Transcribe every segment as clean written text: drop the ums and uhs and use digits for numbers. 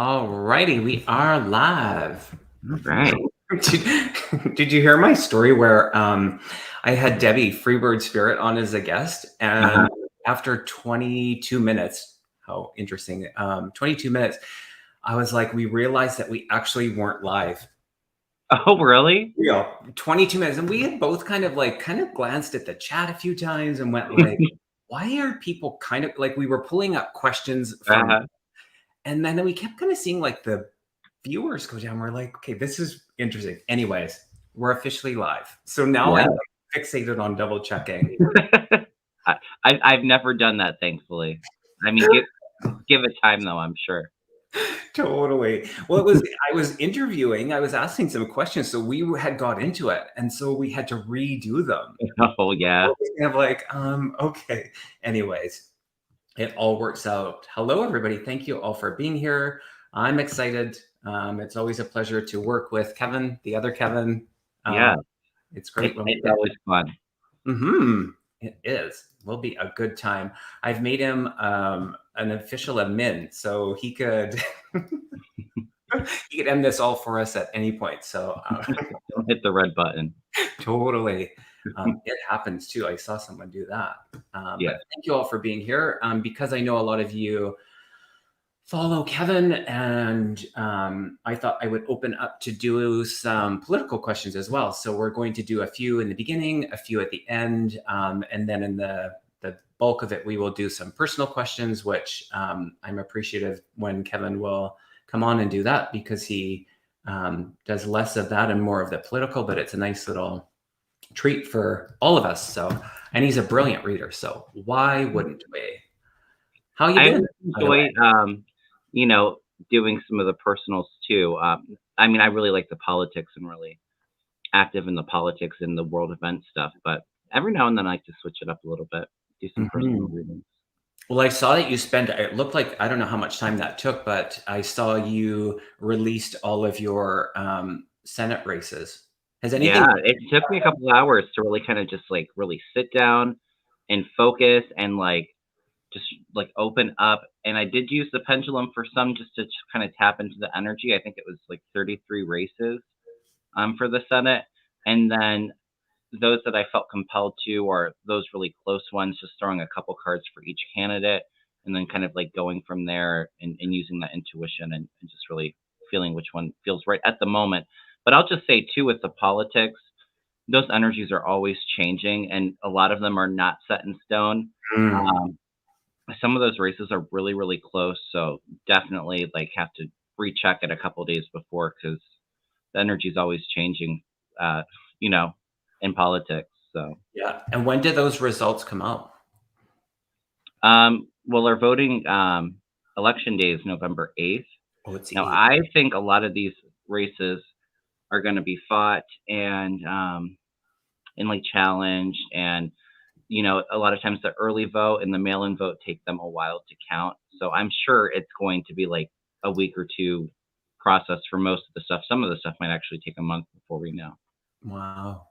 All righty, we are live. All right. Did you hear my story where I had Debbie Freebird Spirit on as a guest, Uh-huh. and after 22 minutes, how interesting, 22 minutes, I was like, we realized that we actually weren't live. Oh, really? Yeah, 22 minutes, and we had both kind of glanced at the chat a few times and went like, why are people kind of like we were pulling up questions from, Uh-huh. and then we kept kind of seeing like the viewers go down. We're like, okay, this is interesting. Anyways, we're officially live. So now Yeah. I'm like fixated on double checking. I've never done that, thankfully. I mean, give it time though, I'm sure. Totally. Well, it was, I was interviewing, I was asking some questions. So we had got into it. And so we had to redo them. Oh, yeah. It was kind of like, okay. Anyways, it all works out. Hello, everybody. Thank you all for being here. I'm excited. It's always a pleasure to work with Kevin, the other Kevin. Yeah. It's great when we It's get. always fun. It is. Will be a good time. I've made him an official admin, so he could he could end this all for us at any point. So Don't hit the red button. totally, it happens too. I saw someone do that. Yeah. But thank you all for being here. Because I know a lot of you follow Kevin, and I thought I would open up to do some political questions as well. So we're going to do a few in the beginning, a few at the end, and then in the bulk of it, we will do some personal questions, which I'm appreciative when Kevin will come on and do that, because he does less of that and more of the political, but it's a nice little treat for all of us. So, and he's a brilliant reader, so why wouldn't we? How you I been, always by the way? enjoy you know, doing some of the personals too. I mean, I really like the politics and really active in the politics and the world event stuff, but every now and then I like to switch it up a little bit, do some personal Mhm. readings. Well, I saw that you spent, it looked like, I don't know how much time that took, but I saw you released all of your Senate races. Has Yeah, anything? it took me a couple of hours to really kind of just like really sit down and focus and like just like open up. And I did use the pendulum for some just to kind of tap into the energy. I think it was like 33 races for the Senate. And then those that I felt compelled to, or those really close ones, just throwing a couple cards for each candidate and then kind of like going from there and using that intuition and just really feeling which one feels right at the moment. But I'll just say too, with the politics, those energies are always changing and a lot of them are not set in stone. Mm. Um, some of those races are really, really close. So definitely like have to recheck it a couple days before because the energy is always changing, uh, you know, in politics. So, Yeah. And when did those results come out? well, our voting election day is November 8th. Oh, it's Now, the 8th. I think a lot of these races are going to be fought and like challenged. And, you know, a lot of times the early vote and the mail in vote take them a while to count. So I'm sure it's going to be like a week or two process for most of the stuff. Some of the stuff might actually take a month before we know. Wow.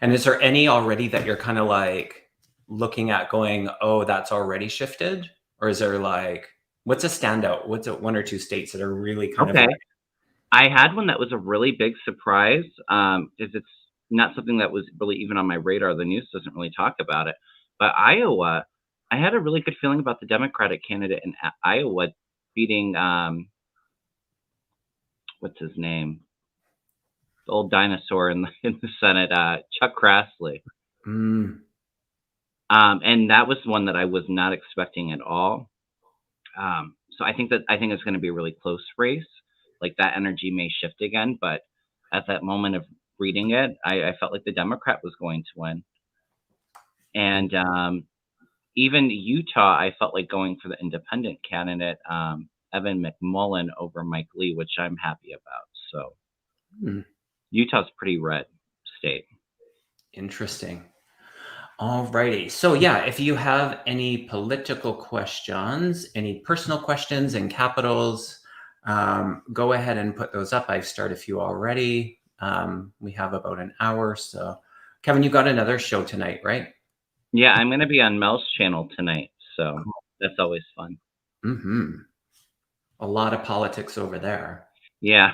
And is there any already that you're kind of like looking at going, oh, that's already shifted? Or is there like, what's a standout? What's a one or two states that are really kind of Okay. like, I had one that was a really big surprise, because it's not something that was really even on my radar. The news doesn't really talk about it. But Iowa, I had a really good feeling about the Democratic candidate in Iowa beating, what's his name? The old dinosaur in the in the Senate, Chuck Grassley. mm, And that was one that I was not expecting at all. So I think it's going to be a really close race. Like that energy may shift again, but at that moment of reading it, I felt like the Democrat was going to win. And even Utah, I felt like going for the independent candidate, Evan McMullen over Mike Lee, which I'm happy about. So mm, Utah's pretty red state. interesting. All righty. So yeah, if you have any political questions, any personal questions in capitals, go ahead and put those up. I've started a few already. We have about an hour. So Kevin, you got another show tonight, right? Yeah, I'm going to be on Mel's channel tonight. So that's always fun. Mm-hmm. A lot of politics over there. Yeah.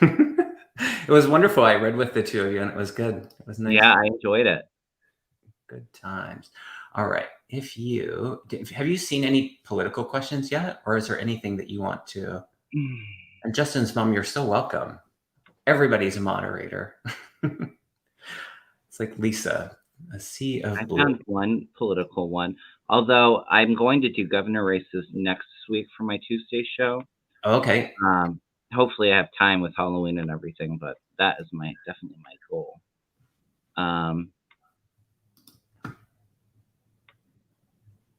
It was wonderful. I read with the two of you, and it was good. It was nice. Yeah, I enjoyed it. Good times. All right. Have you seen any political questions yet, or is there anything that you want to? And Justin's mom, you're so welcome. Everybody's a moderator. It's like Lisa, a sea of I blue. found one political one, although I'm going to do governor races next week for my Tuesday show. Okay. Hopefully I have time with Halloween and everything, but that is definitely my goal.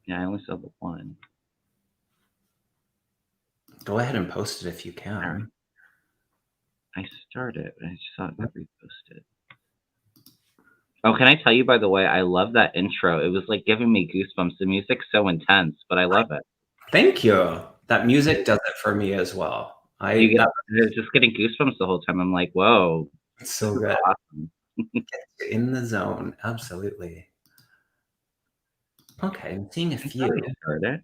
Yeah, I only saw the one. Go ahead and post it if you can. All right. I started. I just thought I'd repost it. Oh, can I tell you, by the way, I love that intro. It was like giving me goosebumps. The music's so intense, but I love it. Thank you. That music does it for me as well. I was just getting goosebumps the whole time. I'm like, whoa. It's so good. Awesome. In the zone. Absolutely. Okay, I'm seeing a few. Started.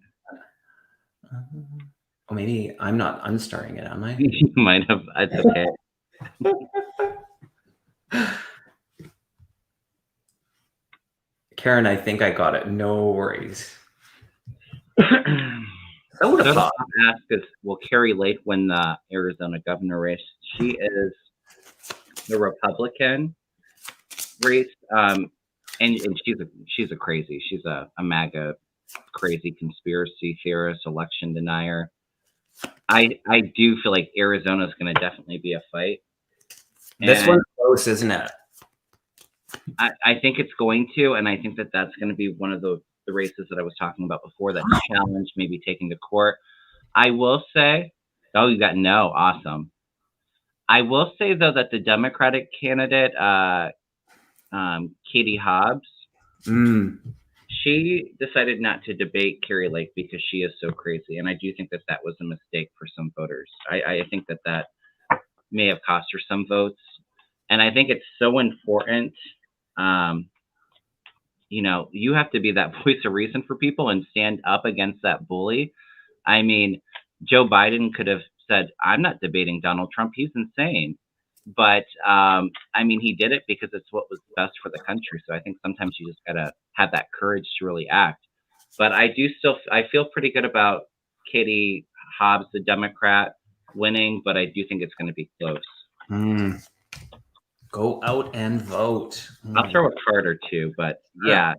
Oh, maybe I'm not unstarting it, am I? You might have. It's okay. Karen, I think I got it. No worries. Soda Pop asks us, will Carrie Lake win the Arizona governor race? She is the Republican race, and she's a crazy. She's a MAGA crazy conspiracy theorist, election denier. I do feel like Arizona is going to definitely be a fight. This one's close, isn't it? I think it's going to, and I think that that's going to be one of the races that I was talking about before that challenge maybe taking to court. I will say, oh, you got no, awesome. I will say though that the Democratic candidate, Katie Hobbs, she decided not to debate Carrie Lake because she is so crazy, and I do think that that was a mistake for some voters. I think that that may have cost her some votes, and I think it's so important. You know, you have to be that voice of reason for people and stand up against that bully. I mean, Joe Biden could have said, I'm not debating Donald Trump. He's insane. But, I mean, he did it because it's what was best for the country. So I think sometimes you just got to have that courage to really act. But I feel pretty good about Katie Hobbs, the Democrat, winning, but I do think it's going to be close. Go out and vote. I'll throw a card or two, but yeah.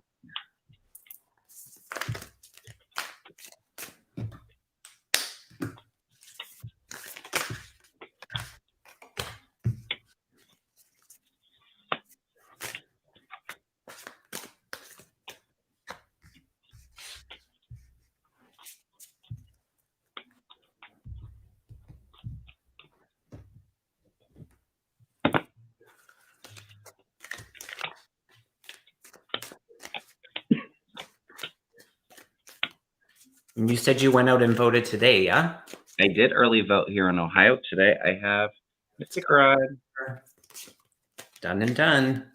You said you went out and voted today, yeah? I did early vote here in Ohio today. I have Mr. Grud. Done and done.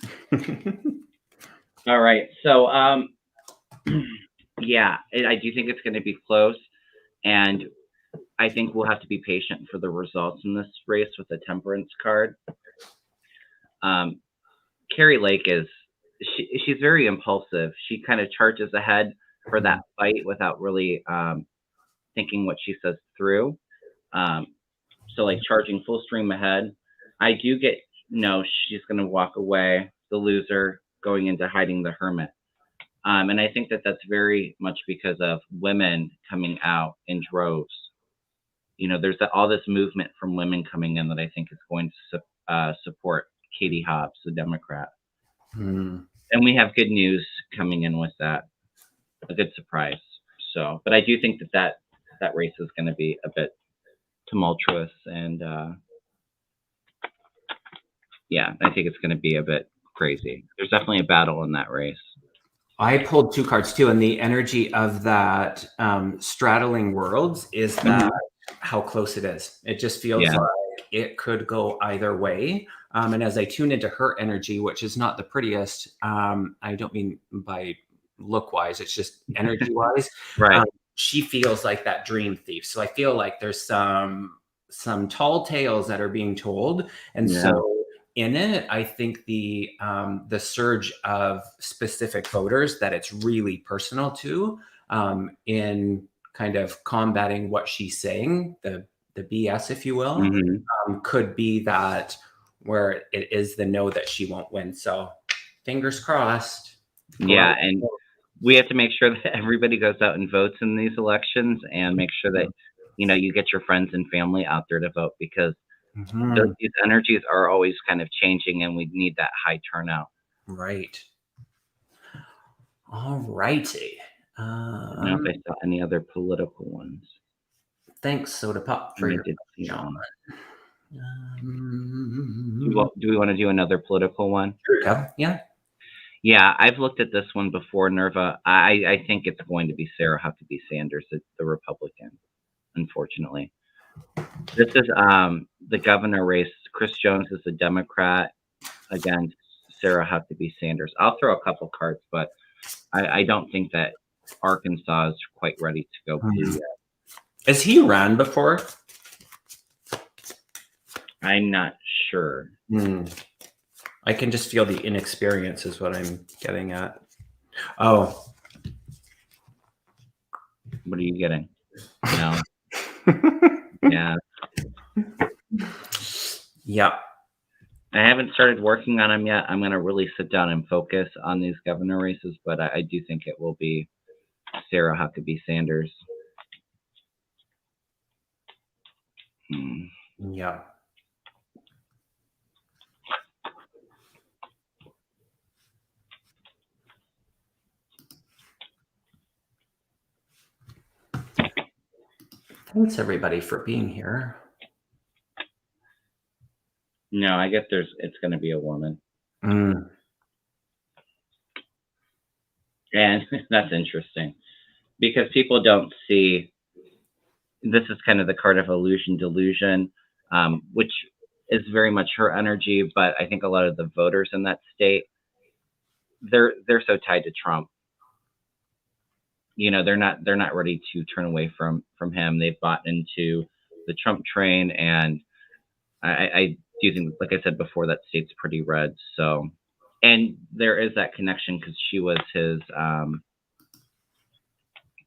All right. So, yeah, I do think it's going to be close. And I think we'll have to be patient for the results in this race with the temperance card. Carrie Lake she's very impulsive. She kind of charges ahead for that fight without really thinking what she says through. So like charging full stream ahead. I do get, she's going to walk away, the loser, going into hiding the hermit. And I think that that's very much because of women coming out in droves. There's all this movement from women coming in that I think is going to support Katie Hobbs, the Democrat. And we have good news coming in with that, a good surprise. So, but I do think that race is going to be a bit tumultuous, and yeah, I think it's going to be a bit crazy. There's definitely a battle in that race. I pulled two cards too, and the energy of that straddling worlds is that how close it is. It just feels like it could go either way. And as I tune into her energy, which is not the prettiest, I don't mean by look wise, it's just energy wise. Right. she feels like that dream thief. So I feel like there's some tall tales that are being told, and Yeah. so in it, I think the surge of specific voters that it's really personal to, in kind of combating what she's saying, the BS, if you will, could be that where it is the no that she won't win. So fingers crossed. Yeah, and we have to make sure that everybody goes out and votes in these elections, and make sure that you get your friends and family out there to vote, because these energies are always kind of changing, and we need that high turnout. Right. All righty. I don't know if I saw any other political ones. Thanks, Soda Pop, for your did see question. Do we want to do another political one? Sure, yeah. Yeah, I've looked at this one before, Nerva. I think it's going to be Sarah Huckabee Sanders, the Republican, unfortunately. This is the governor race. Chris Jones is the Democrat against Sarah Huckabee Sanders. I'll throw a couple cards, but I don't think that Arkansas is quite ready to go blue yet. Has he ran before? I'm not sure. I can just feel the inexperience is what I'm getting at. Oh. What are you getting? No. Yeah. Yeah. I haven't started working on them yet. I'm going to really sit down and focus on these governor races, but I do think it will be Sarah Huckabee Sanders. Yeah. Thanks, everybody, for being here. No, I guess it's going to be a woman. And that's interesting, because people don't see, this is kind of the card of illusion delusion, which is very much her energy, but I think a lot of the voters in that state, they're so tied to Trump. They're not ready to turn away from him. They've bought into the Trump train, and I do think, like I said before, that state's pretty red. So, and there is that connection because she was his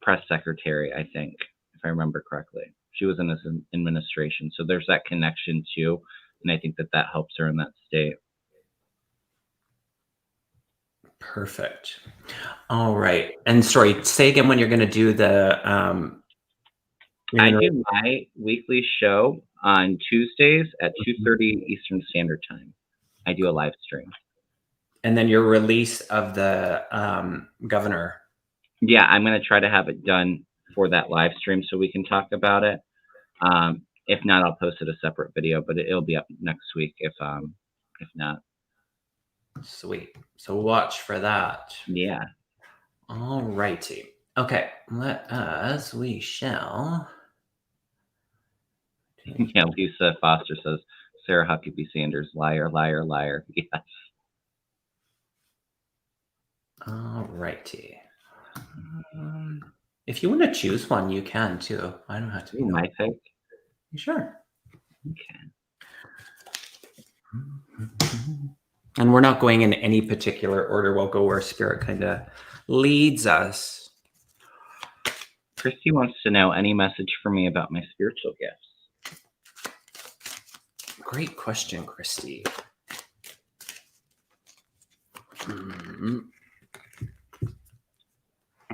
press secretary, I think, if I remember correctly. She was in his administration, so there's that connection too, and I think that helps her in that state. Perfect. All right. And sorry, say again when you're going to do the. I do my weekly show on Tuesdays at 2:30 Eastern Standard Time. I do a live stream. And then your release of the governor. Yeah, I'm going to try to have it done for that live stream so we can talk about it. If not, I'll post it a separate video, but it'll be up next week if not. Sweet. So watch for that. Yeah. All righty. Okay. We shall. Yeah, Lisa Foster says, Sarah Huckabee Sanders, liar, liar, liar. Yes. All righty. If you want to choose one, you can too. I don't have to be my pick. Sure. Okay. And we're not going in any particular order. We'll go where Spirit kind of leads us. Christy wants to know any message for me about my spiritual gifts. Great question, Christy.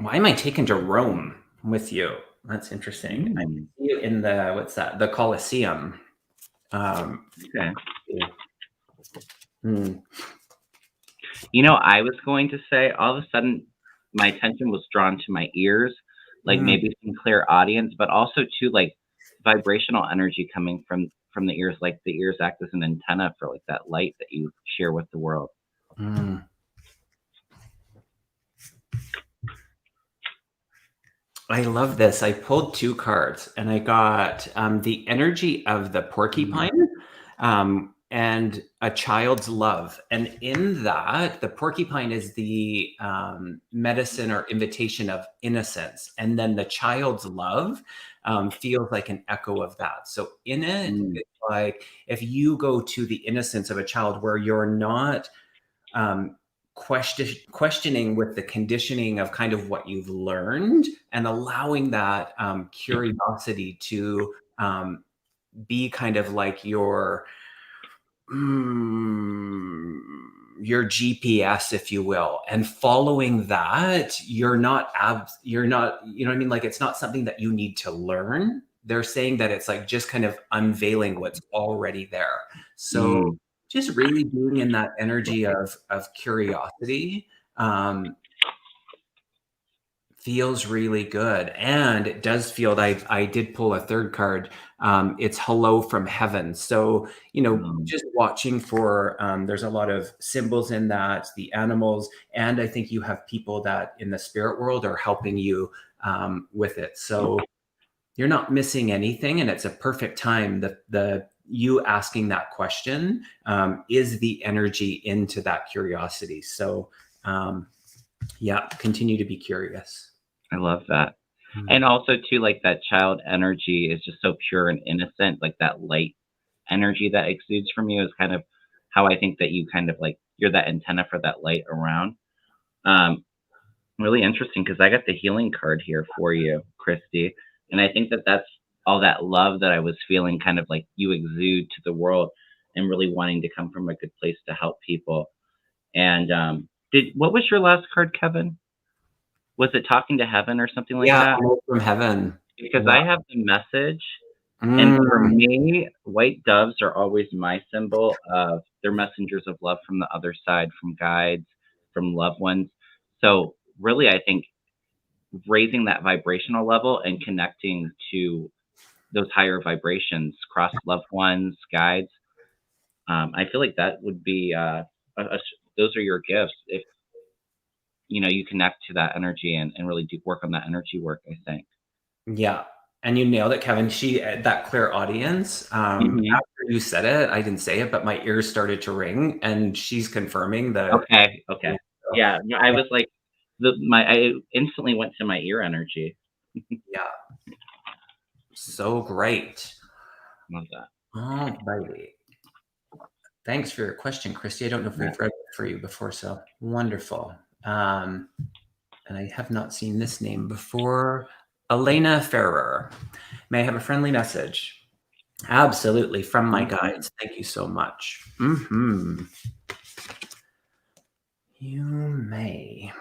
Why am I taken to Rome with you? That's interesting. I see you in the, what's that? The Colosseum. Okay. I was going to say, all of a sudden, my attention was drawn to my ears, like maybe some clear audience, but also to like vibrational energy coming from the ears, like the ears act as an antenna for like that light that you share with the world. I love this. I pulled 2 cards and I got the energy of the porcupine. and a child's love. And in that, the porcupine is the medicine or invitation of innocence. And then the child's love feels like an echo of that. So in it, it's like if you go to the innocence of a child where you're not questioning with the conditioning of kind of what you've learned and allowing that curiosity to be kind of like your GPS, if you will, and following that, you're not, you know what I mean? Like, it's not something that you need to learn. They're saying that it's like just kind of unveiling what's already there. So just really being in that energy of curiosity feels really good. And it does feel like I did pull a third card. It's hello from heaven. So, just watching for, there's a lot of symbols in that, the animals, and I think you have people that in the spirit world are helping you with it. So you're not missing anything. And it's a perfect time. The you asking that question is the energy into that curiosity. So yeah, continue to be curious. I love that. And also too, like that child energy is just so pure and innocent, like that light energy that exudes from you is kind of how I think that you kind of like you're that antenna for that light around. Really interesting because I got the healing card here for you, Christy, and I think that that's all that love that I was feeling, kind of like you exude to the world, and really wanting to come from a good place to help people. And what was your last card, Kevin? Was it talking to heaven or something like Yeah, that? hello from heaven. Because Wow. I have the message, and for me, white doves are always my symbol of they're messengers of love from the other side, from guides, from loved ones. So really, I think raising that vibrational level and connecting to those higher vibrations, cross loved ones, guides. I feel like that would be those are your gifts if you connect to that energy and really do work on that energy work. I think. Yeah. And you nailed it, Kevin. That clear audience, after you said it, I didn't say it, but my ears started to ring and she's confirming the. Okay. Okay. Yeah. No, I was like, I instantly went to my ear energy. Yeah. So great. Love that. All righty. Thanks for your question, Christy. I don't know if we've read it for you before, so wonderful. And I have not seen this name before. Elena Ferrer. May I have a friendly message? Absolutely, from my guides. Thank you so much. You may.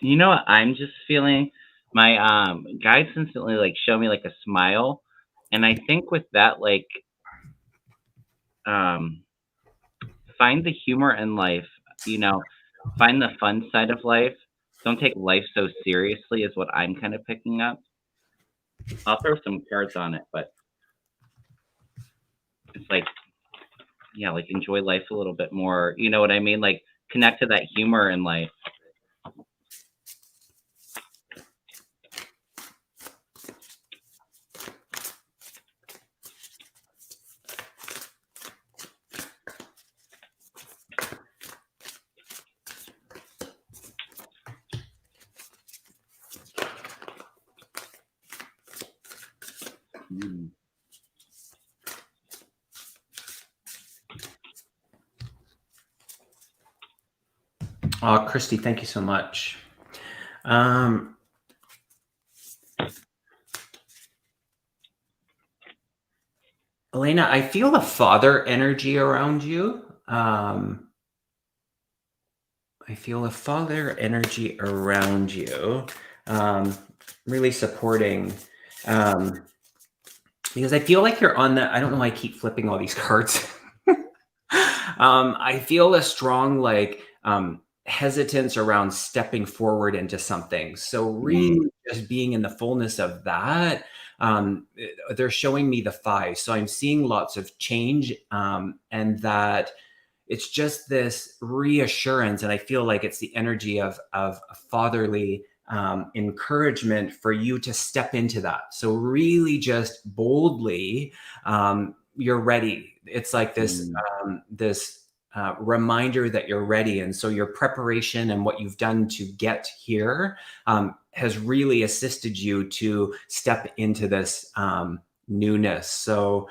You know what I'm just feeling? My guides instantly like show me like a smile, and I think with that like find the humor in life. Find the fun side of life. Don't take life so seriously is what I'm kind of picking up. I'll throw some cards on it, but it's like, yeah, like enjoy life a little bit more. You know what I mean? Like connect to that humor in life. Oh, Christy, thank you so much. Elena, I feel a father energy around you. I feel a father energy around you, really supporting. Because I feel like you're on the. I don't know why I keep flipping all these cards. I feel a strong hesitance around stepping forward into something. So really just being in the fullness of that. They're showing me the five. So I'm seeing lots of change and that it's just this reassurance. And I feel like it's the energy of fatherly encouragement for you to step into that. So really just boldly, you're ready. It's like this reminder that you're ready. And so your preparation and what you've done to get here has really assisted you to step into this newness. So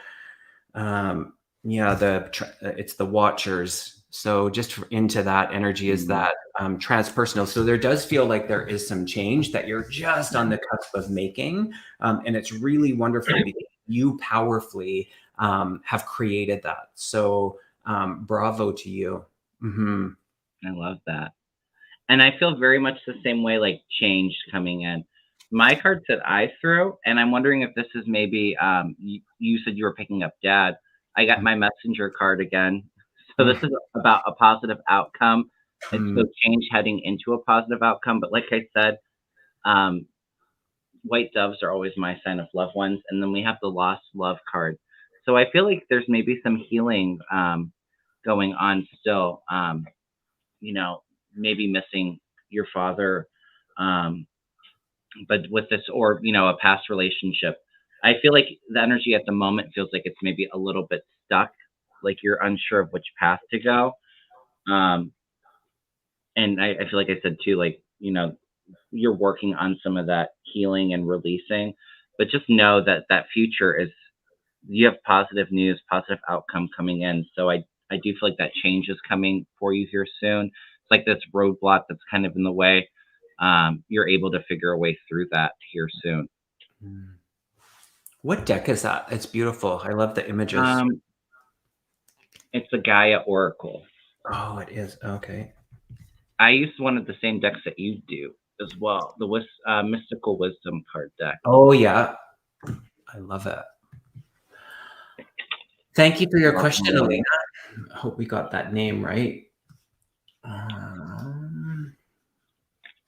yeah, it's the Watchers. So just into that energy is that transpersonal. So there does feel like there is some change that you're just on the cusp of making, and it's really wonderful because you powerfully have created that. So bravo to you. Mm-hmm. I love that. And I feel very much the same way, like change coming in. My cards that I threw, and I'm wondering if this is maybe, you said you were picking up dad. I got my messenger card again. So this is about a positive outcome. It's so change heading into a positive outcome. But like I said, white doves are always my sign of loved ones. And then we have the lost love card. So I feel like there's maybe some healing going on still. You know, maybe missing your father, but with this, or, you know, a past relationship. I feel like the energy at the moment feels like it's maybe a little bit stuck, like you're unsure of which path to go. Um, and I feel like I said too, like, you know, you're working on some of that healing and releasing, but just know that that future is, you have positive news, positive outcome coming in. So I do feel like that change is coming for you here soon. It's like this roadblock that's kind of in the way. You're able to figure a way through that here soon. What deck is that? It's beautiful. I love the images. It's a Gaia Oracle. Oh, it is. Okay. I use one of the same decks that you do as well, the Mystical Wisdom card deck. Oh, yeah. I love it. Thank you for your question, Alina. I hope we got that name right.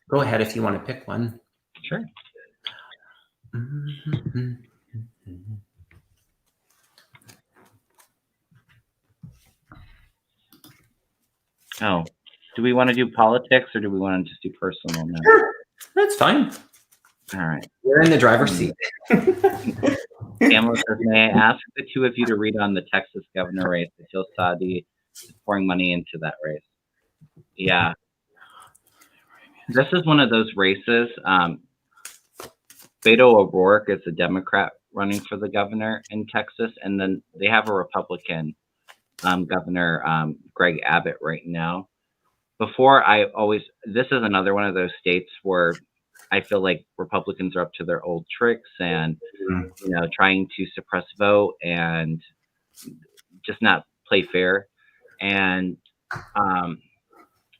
Go ahead if you want to pick one. Sure. Oh, do we want to do politics or do we want to just do personal now? Sure. That's fine. All right. We're in the driver's seat. Pamela says, may I ask the two of you to read on the Texas governor race? I feel Saudi is pouring money into that race. Yeah. This is one of those races. Beto O'Rourke is a Democrat running for the governor in Texas, and then they have a Republican governor, Greg Abbott, right now. Before, this is another one of those states where I feel like Republicans are up to their old tricks and, you know, trying to suppress vote and just not play fair. And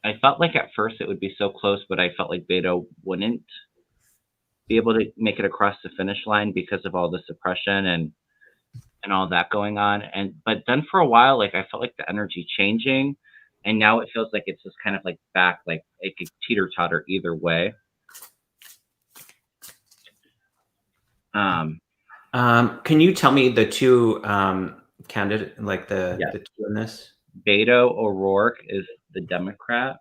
I felt like at first it would be so close, but I felt like Beto wouldn't be able to make it across the finish line because of all the suppression and all that going on. But then for a while, like I felt like the energy changing, and now it feels like it's just kind of like back, like it could teeter totter either way. Can you tell me the two candidate, like the two in this? Beto O'Rourke is the Democrat,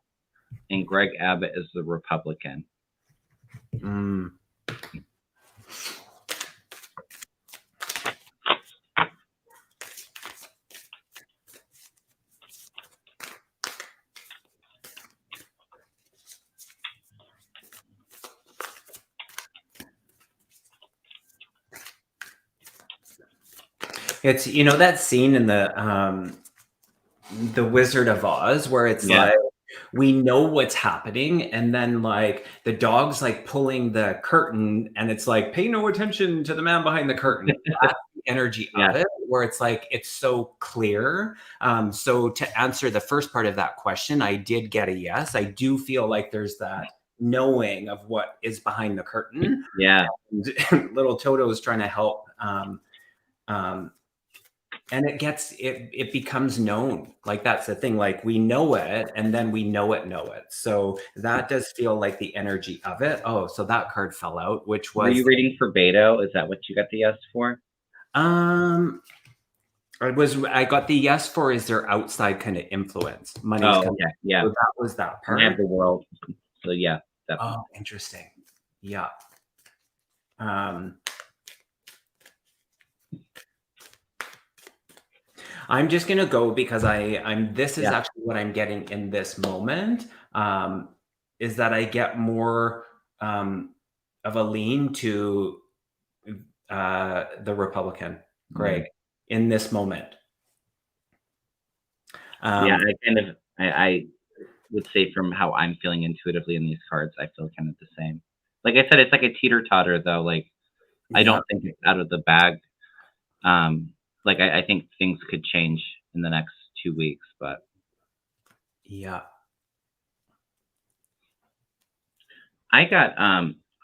and Greg Abbott is the Republican. It's, you know, that scene in the Wizard of Oz where it's like we know what's happening, and then like the dog's like pulling the curtain, and it's like pay no attention to the man behind the curtain. That's the energy of it, where it's like it's so clear. So to answer the first part of that question, I did get a yes. I do feel like there's that knowing of what is behind the curtain. Yeah. And little Toto is trying to help. And it becomes known. Like that's the thing. Like we know it, and then we know it. So that does feel like the energy of it. Oh, so that card fell out, which was. Were you reading for Beto? Is that what you got the yes for? I got the yes for, is there outside kind of influence? Money's coming. Okay. Yeah. So that was that part. I have the world. So yeah. Definitely. Oh, interesting. Yeah. I'm just gonna go because this is Yeah. actually what I'm getting in this moment. Is that I get more of a lean to the Republican, Greg, in this moment. Yeah, I would say from how I'm feeling intuitively in these cards, I feel kind of the same. Like I said, it's like a teeter-totter though. Like I Yeah, don't think it's out of the bag. Like I think things could change in the next 2 weeks, but yeah. I got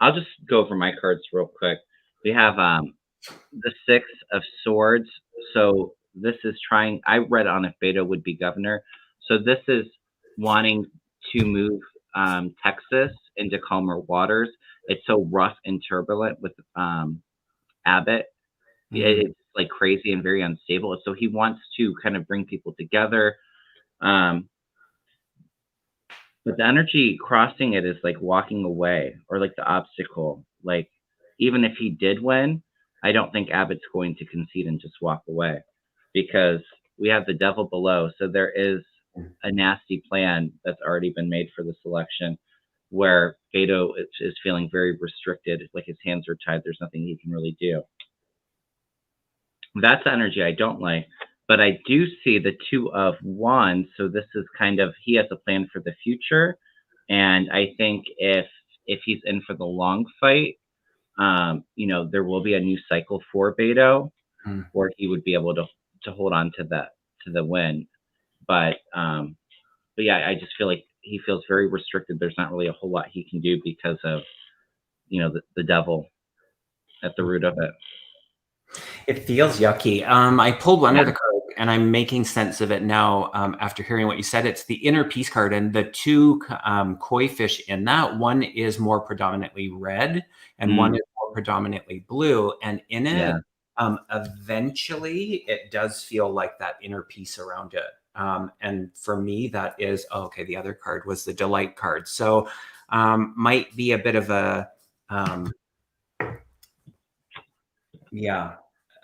I'll just go over my cards real quick. We have the 6 of Swords. So this is trying I read on if Beto would be governor. So this is wanting to move Texas into calmer waters. It's so rough and turbulent with Abbott. Mm, It's like crazy and very unstable. So he wants to kind of bring people together. Um, but the energy crossing it is like walking away or like the obstacle. Like even if he did win, I don't think Abbott's going to concede and just walk away because we have the devil below. So there is a nasty plan that's already been made for this election where Beto is feeling very restricted, like his hands are tied. There's nothing he can really do. That's the energy I don't like. But I do see the 2 of Wands. So this is kind of he has a plan for the future. And I think if he's in for the long fight, there will be a new cycle for Beto, mm. where he would be able to hold on to the win. But yeah, I just feel like he feels very restricted. There's not really a whole lot he can do because of the devil at the root of it. It feels yucky. I pulled one Yeah, of the cards and I'm making sense of it now after hearing what you said. It's the inner peace card, and the two koi fish in that one is more predominantly red and one is more predominantly blue. And in it, yeah. eventually, it does feel like that inner peace around it. And for me, that is okay. The other card was the delight card, so might be a bit of a yeah,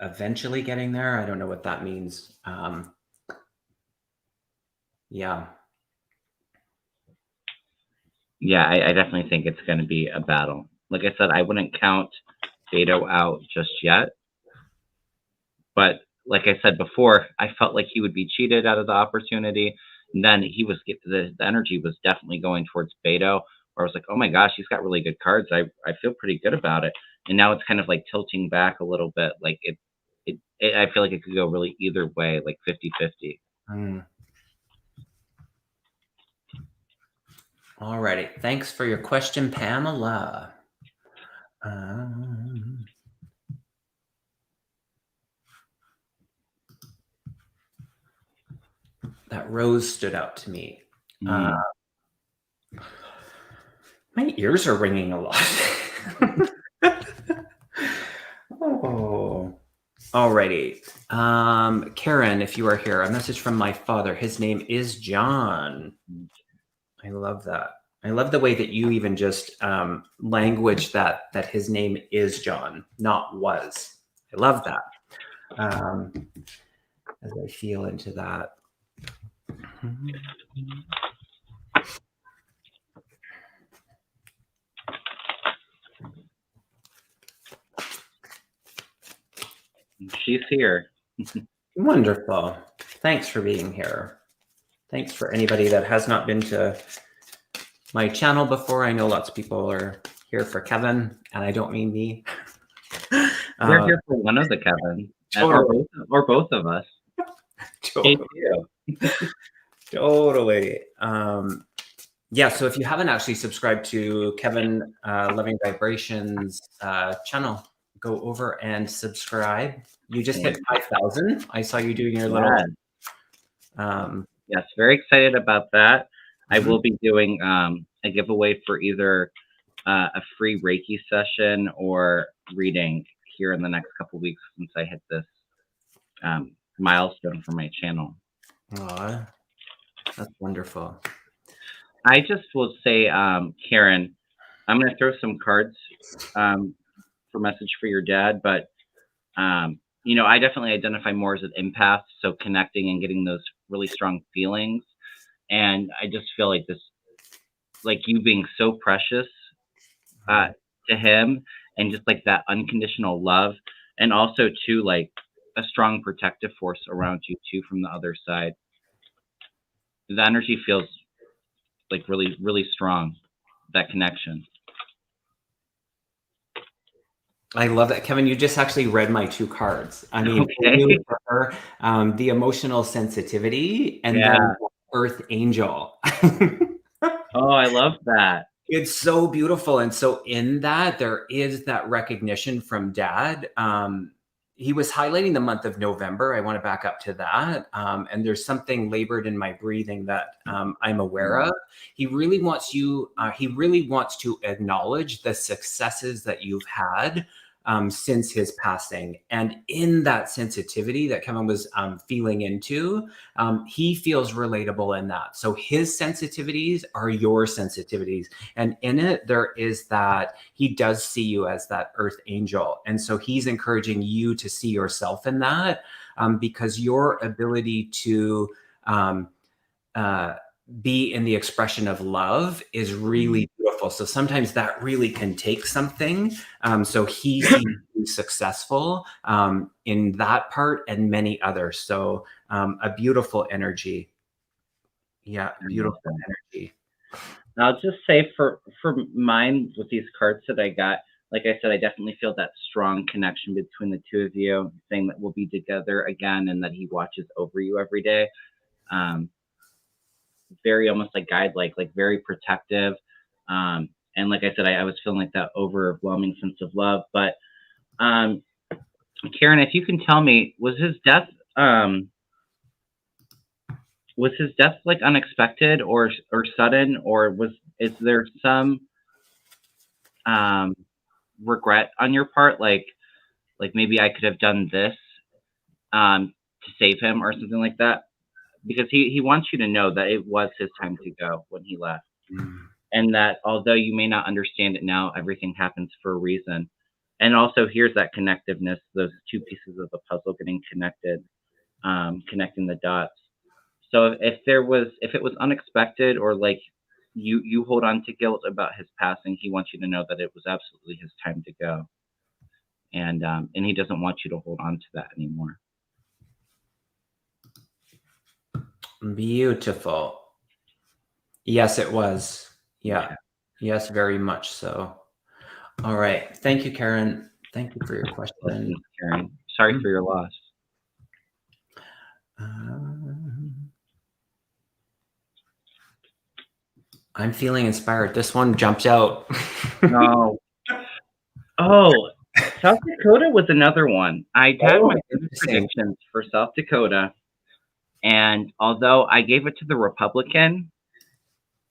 eventually getting there. I don't know what that means. Yeah. Yeah, I definitely think it's going to be a battle. Like I said, I wouldn't count Beto out just yet. But like I said before, I felt like he would be cheated out of the opportunity. And then the energy was definitely going towards Beto. Where I was like, oh my gosh, he's got really good cards. I feel pretty good about it. And now it's kind of like tilting back a little bit. Like I feel like it could go really either way, like 50-50. Mm. All righty. Thanks for your question, Pamela. That rose stood out to me. Mm. My ears are ringing a lot. Oh. Alrighty. Karen, if you are here, a message from my father. His name is John. I love that. I love the way that you even just language that his name is John, not was. I love that. As I feel into that. She's here. Wonderful. Thanks for being here. Thanks for anybody that has not been to my channel before. I know lots of people are here for Kevin, and I don't mean me. We're here for one of the Kevin, Totally. or both of us. Hey, too. Totally. Yeah, so if you haven't actually subscribed to Kevin Loving Vibrations channel, go over and subscribe. You just hit 5,000. I saw you doing your little. Yes, very excited about that. I will be doing a giveaway for either a free Reiki session or reading here in the next couple weeks since I hit this milestone for my channel. Aw, that's wonderful. I just will say, Karen, I'm going to throw some cards for message for your dad, but I definitely identify more as an empath, so connecting and getting those really strong feelings. And I just feel like this, like you being so precious uh, to him, and just like that unconditional love, and also too like a strong protective force around you too from the other side. The energy feels like really, really strong. That connection. I love that, Kevin. You just actually read my 2 cards. I mean, Okay. blue for the emotional sensitivity, and Yeah. then Earth Angel. Oh, I love that. It's so beautiful, and so in that, there is that recognition from Dad. He was highlighting the month of November. I want to back up to that, and there's something labored in my breathing that I'm aware of. He really wants you. He really wants to acknowledge the successes that you've had since his passing, and in that sensitivity that Kevin was feeling into, he feels relatable in that. So his sensitivities are your sensitivities. And in it, there is that he does see you as that earth angel. And so he's encouraging you to see yourself in that, because your ability to be in the expression of love is really beautiful. So sometimes that really can take something. So he sees you successful in that part and many others. So a beautiful energy. Yeah, beautiful energy. I'll just say for mine with these cards that I got, like I said, I definitely feel that strong connection between the two of you, saying that we'll be together again and that he watches over you every day. Very almost like guide, like very protective. And like I said, I was feeling like that overwhelming sense of love. But Karen, if you can tell me, was his death like unexpected or sudden, or is there some regret on your part, like maybe I could have done this to save him or something like that? Because he wants you to know that it was his time to go when he left, and that although you may not understand it now, everything happens for a reason. And also, here's that connectiveness, those two pieces of the puzzle getting connected, connecting the dots. So if it was unexpected, or like you hold on to guilt about his passing, he wants you to know that it was absolutely his time to go, and he doesn't want you to hold on to that anymore. Beautiful. Yes, it was. Yeah. Okay. Yes, very much so. All right. Thank you, Karen. Thank you for your question. Listen, Karen, sorry for your loss. I'm feeling inspired. This one jumped out. No. Oh, South Dakota was another one. I had my predictions for South Dakota, and although I gave it to the Republican,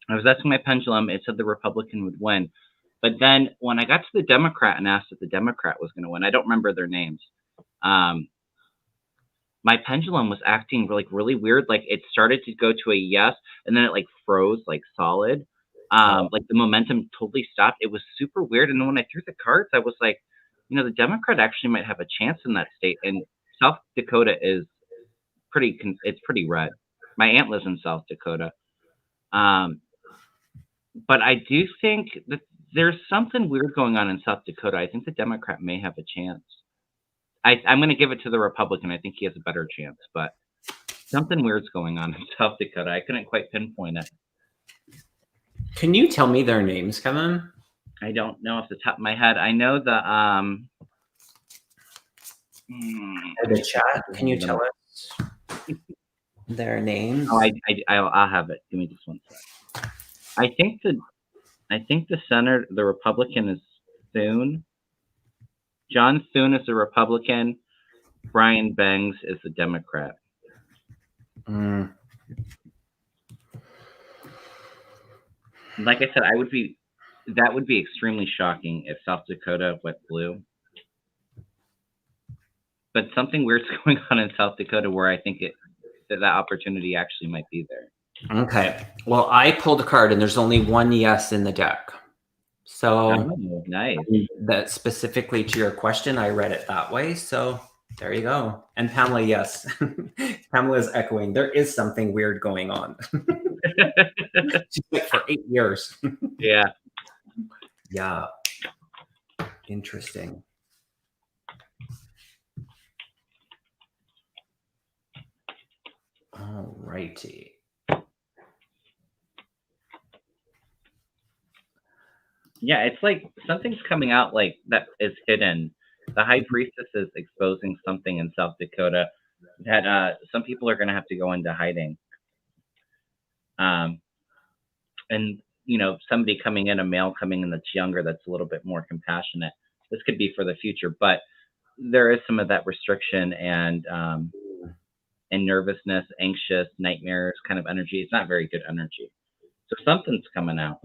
I was asking my pendulum, it said the Republican would win. But then when I got to the Democrat and asked if the Democrat was going to win, I don't remember their names. My pendulum was acting like really weird. Like it started to go to a yes, and then it like froze like solid. Like the momentum totally stopped. It was super weird. And then when I threw the cards, I was like, the Democrat actually might have a chance in that state. And South Dakota is it's pretty red. My aunt lives in South Dakota. But I do think that there's something weird going on in South Dakota. I think the Democrat may have a chance. I'm going to give it to the Republican. I think he has a better chance, but something weird's going on in South Dakota. I couldn't quite pinpoint it. Can you tell me their names, Kevin? I don't know off the top of my head. I know the the chat. Can you tell us their names? Oh, I'll have it. Give me just one sec. I think the senator, the Republican, is Thune. John Thune is the Republican. Brian Bangs is the Democrat. Like I said, that would be extremely shocking if South Dakota went blue. But something weird's going on in South Dakota where I think that opportunity actually might be there. Okay. Well, I pulled a card and there's only one yes in the deck. So Oh, nice. that specifically to your question, I read it that way. So there you go. And Pamela, yes, Pamela is echoing. There is something weird going on. She's like for 8 years. Yeah. Yeah. Interesting. All righty. Yeah, it's like something's coming out like that is hidden. The high priestess is exposing something in South Dakota that some people are going to have to go into hiding. And somebody coming in, a male coming in that's younger, that's a little bit more compassionate. This could be for the future, but there is some of that restriction and nervousness, anxious, nightmares kind of energy. It's not very good energy. So something's coming out.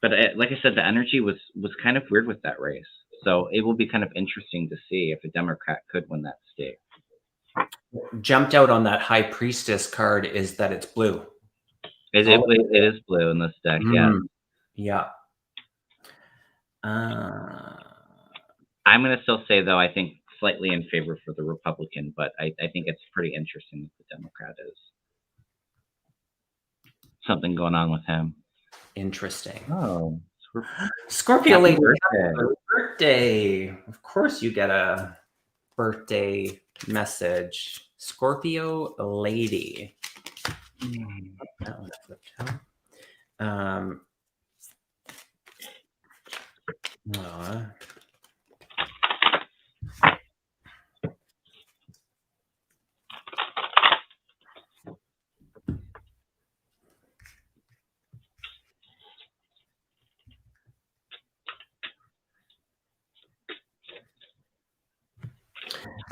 But like I said, the energy was kind of weird with that race. So it will be kind of interesting to see if a Democrat could win that state. Jumped out on that high priestess card is that it's blue. It is blue in this deck, yeah. Yeah. I'm going to still say, though, I think slightly in favor for the Republican, but I think it's pretty interesting that the Democrat is. Something going on with him. Interesting. Oh, Scorpio happy lady, birthday. happy birthday. Of course you get a birthday message. Scorpio lady. That one flipped out.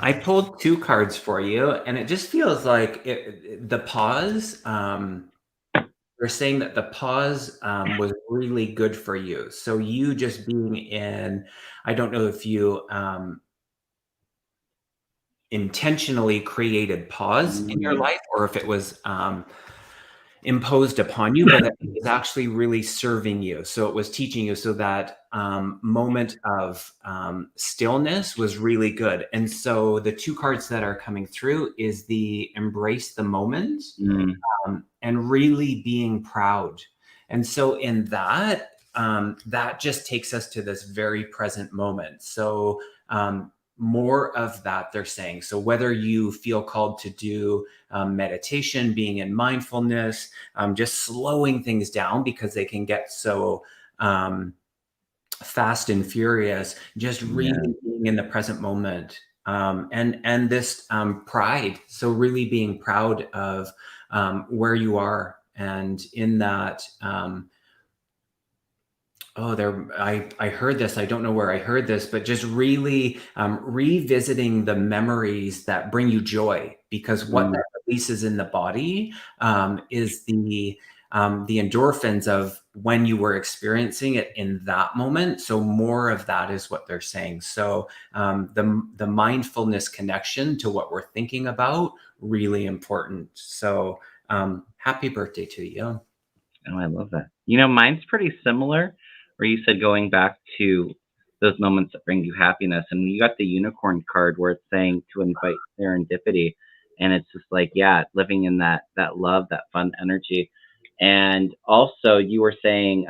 I pulled 2 cards for you, and it just feels like the pause. They're saying that the pause was really good for you. So you just being in, I don't know if you intentionally created pause in your life or if it was imposed upon you, but it was actually really serving you. So it was teaching you. So that moment of stillness was really good. And so the 2 cards that are coming through is the embrace the moment and really being proud. And so in that, that just takes us to this very present moment. So more of that, they're saying. So whether you feel called to do meditation, being in mindfulness, just slowing things down because they can get so fast and furious, just really being in the present moment. And this pride. So really being proud of where you are. And in that, I heard this. I don't know where I heard this, but just really revisiting the memories that bring you joy, because what that releases in the body is the endorphins of when you were experiencing it in that moment. So more of that is what they're saying. So the mindfulness connection to what we're thinking about, really important. So happy birthday to you. Oh, I love that. Mine's pretty similar, where you said going back to those moments that bring you happiness. And you got the unicorn card where it's saying to invite serendipity. And it's just like, yeah, living in that love, that fun energy. And also you were saying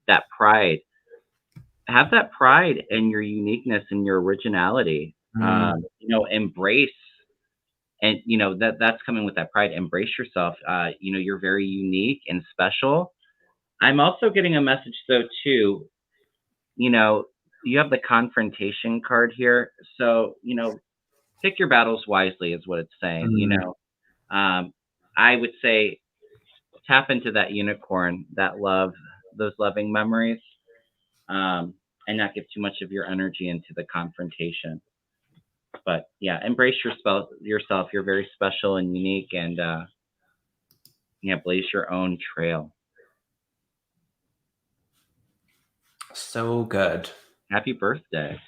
that pride. Have that pride in your uniqueness and your originality. Embrace. And that's coming with that pride. Embrace yourself. You're very unique and special. I'm also getting a message though too. You have the confrontation card here, so pick your battles wisely is what it's saying. I would say tap into that unicorn, that love, those loving memories, and not give too much of your energy into the confrontation. But yeah, embrace yourself. You're very special and unique, and blaze your own trail. So good. Happy birthday.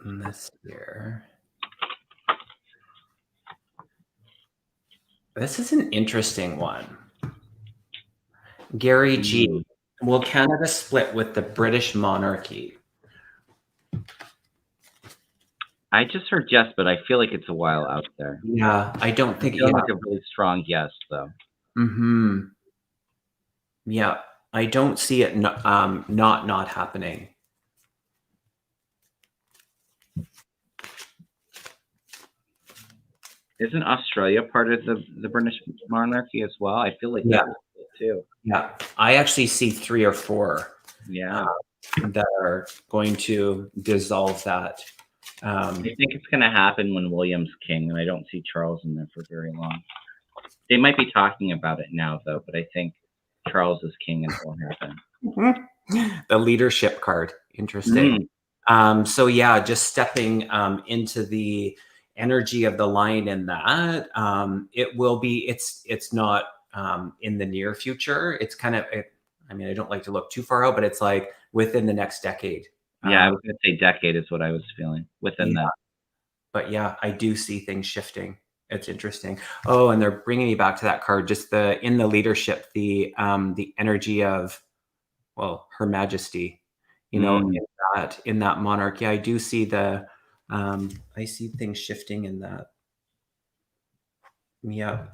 This year. This is an interesting one. Gary G. Mm. Will Canada split with the British monarchy? I just heard yes, but I feel like it's a while out there. Yeah, I don't I'm think. feeling Yeah. like a really strong yes, though. Hmm. Yeah, I don't see it not happening. Isn't Australia part of the British monarchy as well? I feel like Yeah, that was it too. yeah. I actually see 3 or 4 Yeah. that are going to dissolve that. I think it's going to happen when William's king, and I don't see Charles in there for very long. They might be talking about it now, though, but I think Charles is king and it will happen. The leadership card. Interesting. So yeah, just stepping into the energy of the line in that, it will be. It's not in the near future. It's kind of. I mean, I don't like to look too far out, but it's like within the next decade. Yeah, I was going to say decade is what I was feeling within Yeah, that. but yeah, I do see things shifting. It's interesting. Oh, and they're bringing me back to that card. Just the in the leadership, the energy of, well, Her Majesty. Mm. In that monarchy, I do see I see things shifting in that. Yeah.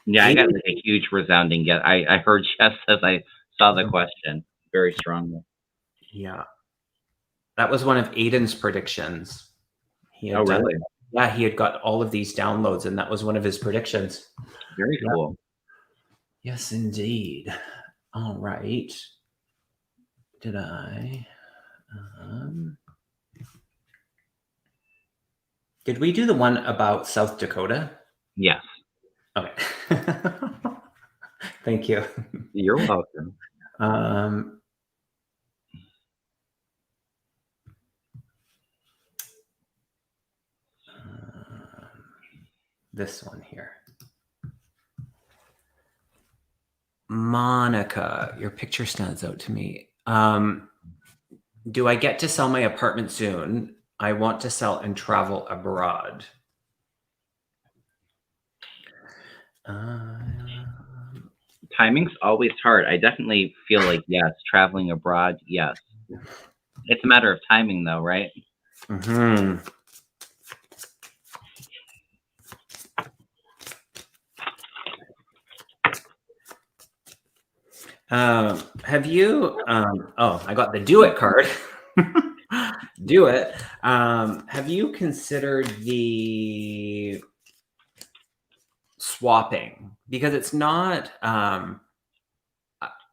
Yeah, I got like a huge resounding yes. I heard yes as I saw the question very strongly. Yeah. That was one of Aiden's predictions. He Oh, had done, really? yeah, he had got all of these downloads, and that was one of his predictions. Very Yeah. cool. Yes, indeed. All right. Did I? Did we do the one about South Dakota? Yes. Okay. Thank you. You're welcome. This one here. Monica, your picture stands out to me. Do I get to sell my apartment soon? I want to sell and travel abroad. Timing's always hard. I definitely feel like yes, traveling abroad, yes. It's a matter of timing, though, right? Mm-hmm. Have you? Oh, I got the do it card. Do it. Have you considered the swapping? Because it's not. I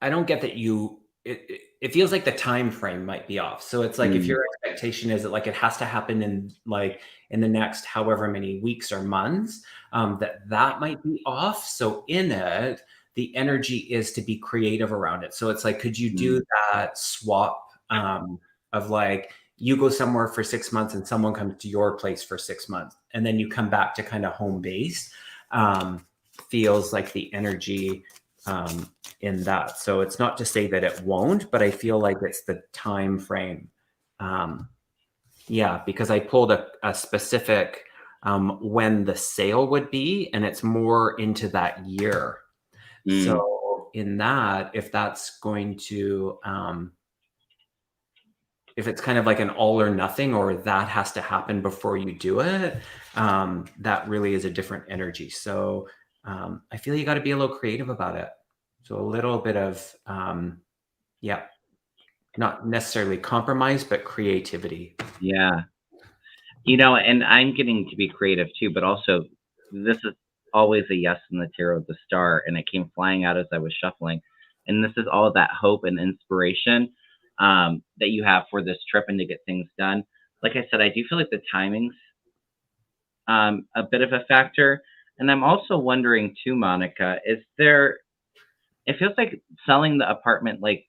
don't get that you. It feels like the time frame might be off. So it's like if Mm. your expectation is that like it has to happen in the next however many weeks or months, that might be off. So in it, the energy is to be creative around it. So it's like, could you do Mm. that swap of like you go somewhere for 6 months and someone comes to your place for 6 months, and then you come back to kind of home base? Feels like the energy in that. So it's not to say that it won't, but I feel like it's the time frame. Yeah, because I pulled a specific when the sale would be, and it's more into that year. Mm. So in that, if that's going to, if it's kind of like an all or nothing, or that has to happen before you do it, that really is a different energy. So I feel you got to be a little creative about it. So a little bit of, yeah, not necessarily compromise, but creativity. Yeah. And I'm getting to be creative too, but also this is always a yes in the tarot of the star, and it came flying out as I was shuffling. And this is all that hope and inspiration that you have for this trip and to get things done. Like I said, I do feel like the timing's a bit of a factor. And I'm also wondering too, Monica, it feels like selling the apartment, like,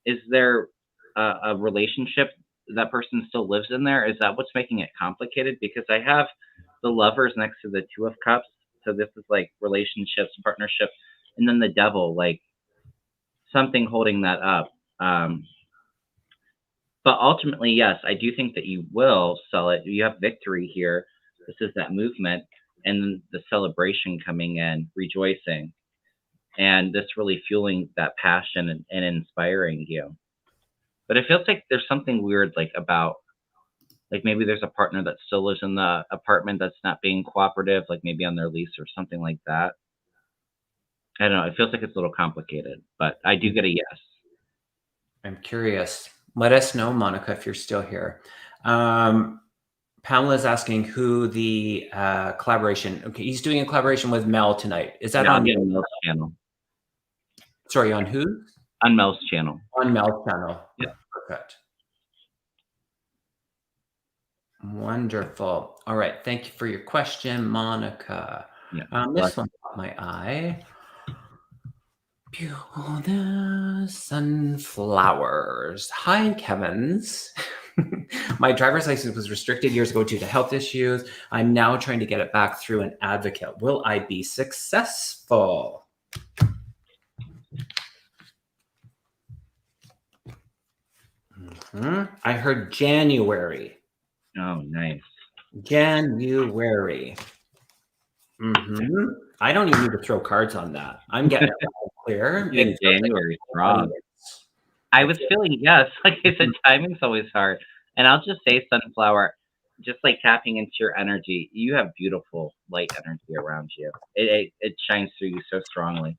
is there a relationship that person still lives in there? Is that what's making it complicated? Because I have the lovers next to the two of cups. So this is like relationships, partnership, and then the devil, like something holding that up. But ultimately, yes, I do think that you will sell it. You have victory here. This is that movement. and the celebration coming in, rejoicing, and this really fueling that passion and inspiring you. But it feels like there's something weird like about like maybe there's a partner that still lives in the apartment that's not being cooperative, like maybe on their lease or something like that. I don't know. It feels like it's a little complicated, but I do get a yes. I'm curious. Let us know, Monica, if you're still here. Pamela's asking who the collaboration. Okay, he's doing a collaboration with Mel tonight. Is that Yeah, on? on Mel's channel. Sorry, on who? On Mel's channel. On Mel's channel. Yeah. Perfect. Wonderful. All right. Thank you for your question, Monica. Yeah. This one caught my eye. The sunflowers. Hi, Kevin's. My driver's license was restricted years ago due to health issues. I'm now trying to get it back through an advocate. Will I be successful? I heard January. Oh, nice. January. I don't even need to throw cards on that. I'm getting it clear. In January, strong. I was feeling yes. Like I said, timing's always hard. And I'll just say, sunflower, just like tapping into your energy, you have beautiful light energy around you. It shines through you so strongly.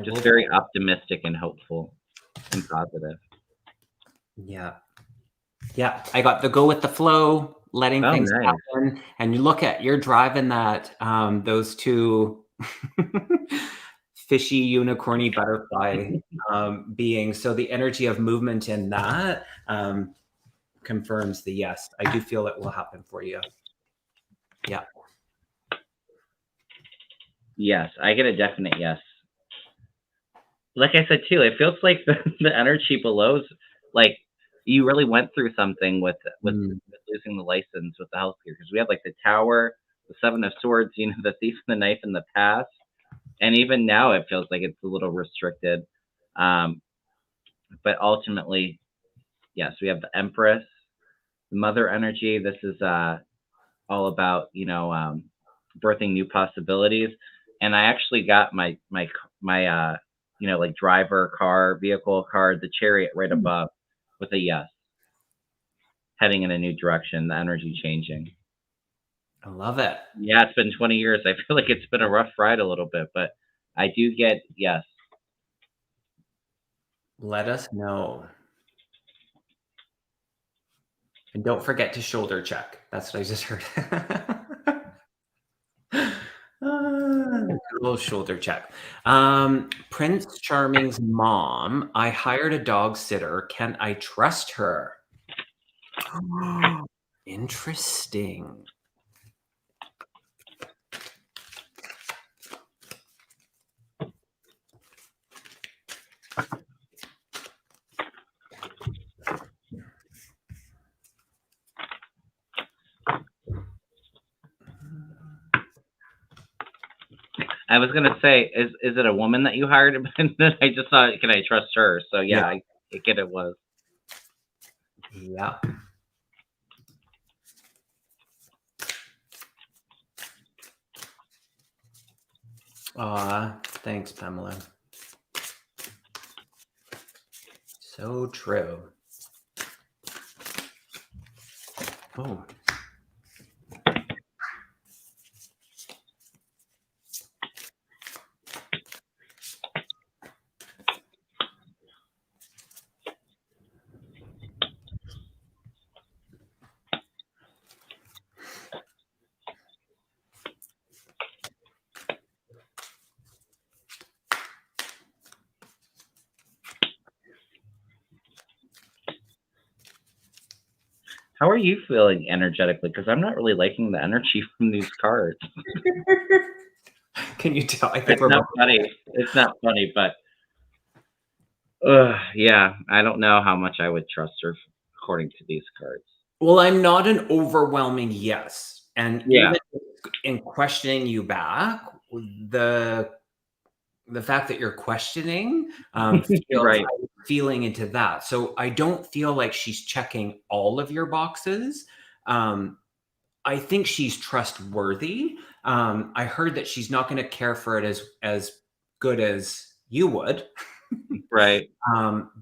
Just very optimistic and hopeful and positive. Yeah. Yeah. I got the go with the flow, letting things happen. And you look at, you're driving that, those two fishy unicorny butterfly beings. So the energy of movement in that confirms the yes. I do feel it will happen for you. Yeah. Yes, I get a definite yes. Like I said too, it feels like the energy below's like you really went through something with losing the license with the healthcare, because we had like the Tower, the Seven of Swords, you know, the Thief and the Knife in the past, and even now it feels like it's a little restricted. But ultimately, yes, we have the Empress, the Mother energy. This is all about, you know, birthing new possibilities. And I actually got my you know, like driver car, vehicle card, the Chariot right above with a yes. Heading in a new direction, the energy changing. I love it. Yeah, it's been 20 years. I feel like it's been a rough ride a little bit, but I do get yes. Let us know. And don't forget to shoulder check. That's what I just heard. Little shoulder check. Prince Charming's mom. I hired a dog sitter. Can I trust her? Interesting. I was gonna say, is it a woman that you hired? And then I just thought, can I trust her? So yeah, I get it was. Yeah. Thanks, Pamela. So true. Oh. How are you feeling energetically? Because I'm not really liking the energy from these cards. Can you tell? I think it's not funny. It's not funny, but yeah, I don't know how much I would trust her according to these cards. Well, I'm not an overwhelming yes. And even in questioning you back, the the fact that you're questioning feels Right. I'm feeling into that. So I don't feel like she's checking all of your boxes. I think she's trustworthy. I heard that she's not going to care for it as good as you would. Right.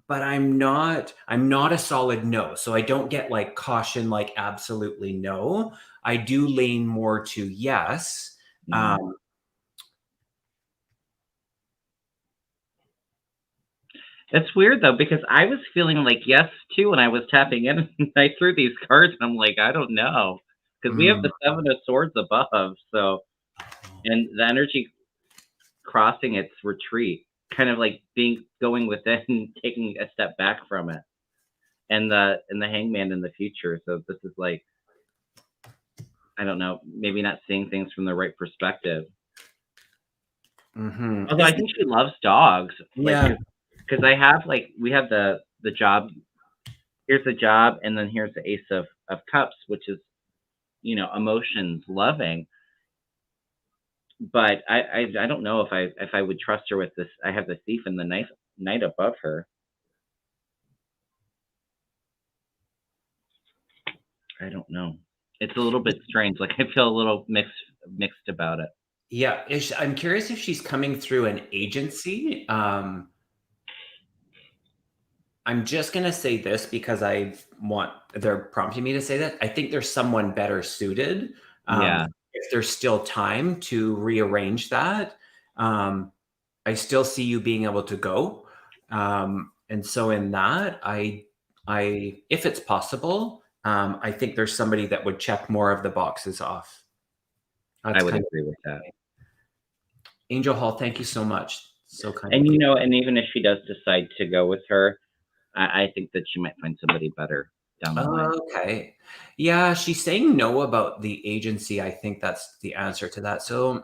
But I'm not a solid no. So I don't get like caution, like absolutely no. I do lean more to yes. Mm. It's weird though, because I was feeling like yes too when I was tapping in. And I threw these cards, and I'm like, I don't know, because we have Mm. the Seven of Swords above, so and the energy crossing its retreat, kind of like going within, taking a step back from it, and the Hangman in the future. So this is like, I don't know, maybe not seeing things from the right perspective. Mhm. Although I think she loves dogs, like Yeah. because I have like we have the job. Here's the job, and then here's the Ace of Cups, which is emotions, loving. But I don't know if I would trust her with this. I have the Thief and the Knight above her. I don't know. It's a little bit strange. Like I feel a little mixed about it. Yeah, I'm curious if she's coming through an agency. I'm just gonna say this because they're prompting me to say that. I think there's someone better suited. Yeah, If there's still time to rearrange that, um, I still see you being able to go. And so in that, if it's possible, I think there's somebody that would check more of the boxes off. I That's would kind agree with that. of Angel Hall. Thank you so much. So kind of And you. and even if she does decide to go with her, I think that she might find somebody better down the line. Okay. Yeah, she's saying no about the agency. I think that's the answer to that. So,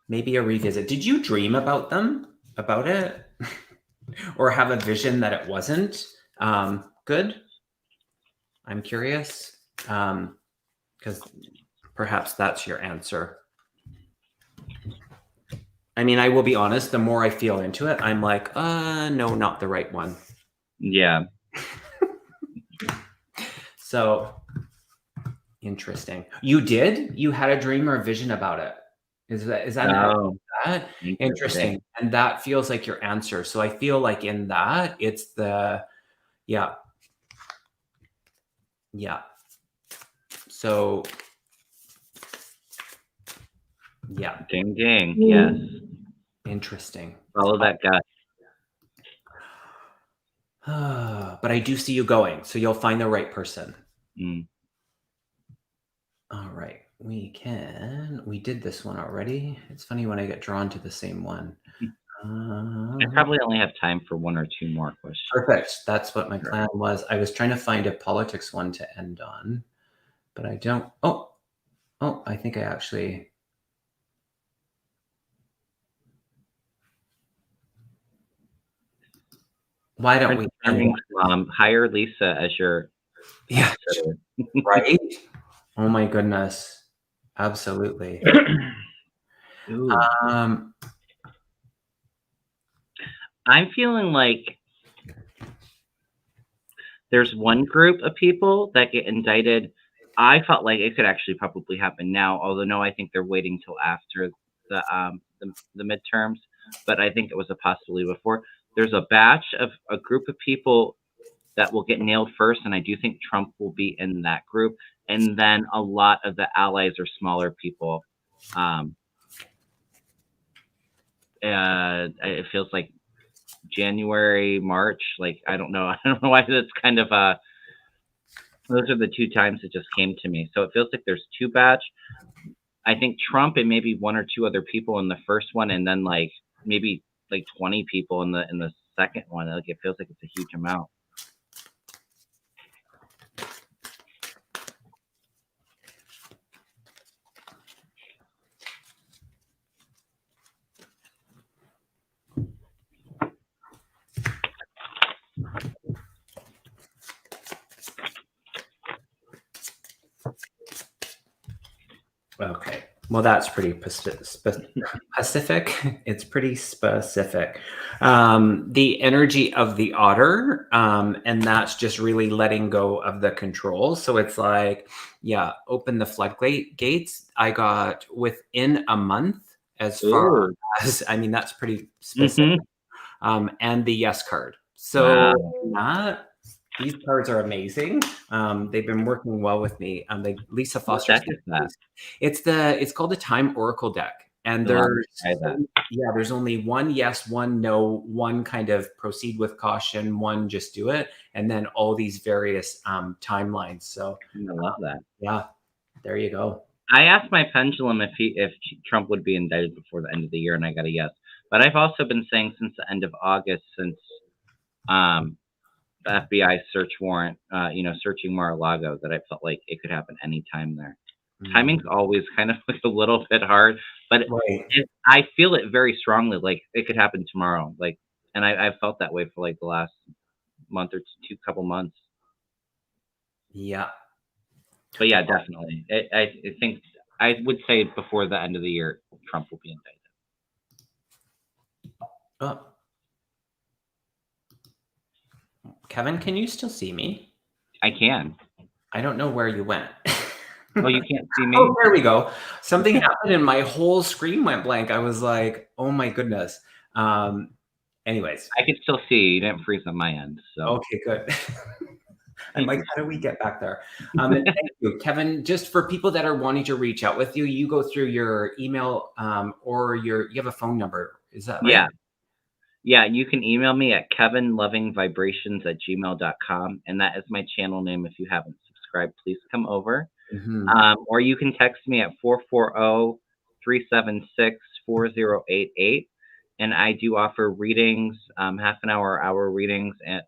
maybe a revisit. Did you dream about about it, or have a vision that it wasn't good? I'm curious, because perhaps that's your answer. I mean, I will be honest. The more I feel into it, I'm like, no, not the right one. Yeah. So interesting. You did? You had a dream or a vision about it? Is that how Oh, that? interesting. Interesting. And that feels like your answer. So I feel like in that it's yeah, yeah. So yeah, Ding ding. Yes. interesting. Follow that gut. But I do see you going, so you'll find the right person. Mm. All right. We did this one already. It's funny when I get drawn to the same one. I probably only have time for one or two more questions. Perfect. That's what my Sure. plan was. I was trying to find a politics one to end on, but I don't. Oh, I think I actually. Why don't Prince we end? Charming's mom, hire Lisa as your Yeah, sitter. right? Oh my goodness. Absolutely. Ooh. Um, I'm feeling like there's one group of people that get indicted. I felt like it could actually probably happen now, although no, I think they're waiting till after the midterms. But I think it was a possibility before. There's a batch of a group of people that will get nailed first, and I do think Trump will be in that group. And then a lot of the allies or smaller people. Um, it feels like January, March. Like I don't know. I don't know why that's kind of those are the two times it just came to me. So it feels like there's two batch. I think Trump and maybe one or two other people in the first one, and then like maybe like 20 people in the second one. Like it feels like it's a huge amount. Okay. Well, that's pretty Pacific. It's pretty specific. The energy of the otter, and that's just really letting go of the control. So it's like, yeah, open the floodgate gates. I got within a month, as far Ooh. as, I mean, that's pretty specific. Hmm. And the yes card. So Wow. that these cards are amazing. They've been working well with me. Lisa What Foster's deck is that? it's called the Time Oracle deck, and Oh, I want to try that. there's only one yes, one no, one kind of proceed with caution, one just do it, and then all these various timelines. So I love that. yeah, there you go. I asked my pendulum if Trump would be indicted before the end of the year, and I got a yes. But I've also been saying since the end of August, since um, the FBI search warrant, searching Mar-a-Lago, that I felt like it could happen anytime there. Mm, Timing's always kind of like a little bit hard, but right. I feel it very strongly. Like it could happen tomorrow. Like, and I've felt that way for like the last month or couple months. Yeah. But yeah, definitely. I think I would say before the end of the year, Trump will be indicted. Oh, Kevin, can you still see me? I can. I don't know where you went. Oh, you can't see me? Oh, there we go. Something Okay. happened and my whole screen went blank. I was like, "Oh my goodness." Um, anyways, I can still see you. You didn't freeze on my end. So okay, good. I'm like, "How do we get back there?" And thank you, Kevin. Just for people that are wanting to reach out with you, you go through your email, or you have a phone number. Is that right? yeah. Yeah, you can email me at kevinlovingvibrations@gmail.com, and that is my channel name. If you haven't subscribed, please come over. Mhm. Or you can text me at 440-376-4088. And I do offer readings, half an hour readings, and,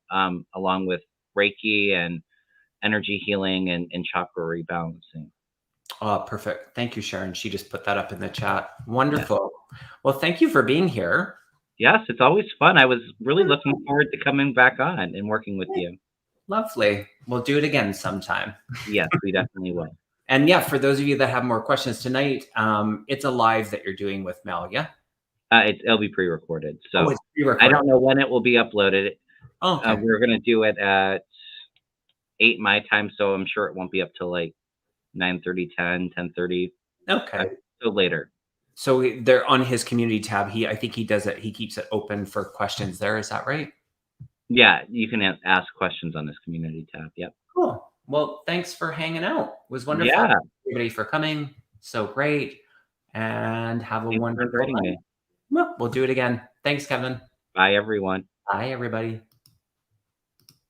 along with Reiki and energy healing and chakra rebalancing. Oh, perfect. Thank you, Sharon. She just put that up in the chat. Yeah. Wonderful. Well, thank you for being here. Yes, it's always fun. I was really looking forward to coming back on and working with you. Lovely. We'll do it again sometime. Yes, we definitely will. And yeah, for those of you that have more questions tonight, it's a live that you're doing with Mel, yeah? It'll be pre-recorded, Oh, so it's I pre-recorded. don't know when it will be uploaded. Oh, okay. We're gonna do it at 8 my time, so I'm sure it won't be up till like 9:30, 10:30, Okay. so later. So they're on his community tab. I think he does it. He keeps it open for questions there. Is that right? Yeah, you can ask questions on this community tab. Yep. Cool. Well, thanks for hanging out. It was wonderful. Yeah. Everybody for coming. So great. And have a Thanks for wonderful inviting night. me. Well, we'll do it again. Thanks, Kevin. Bye, everyone. Bye, everybody.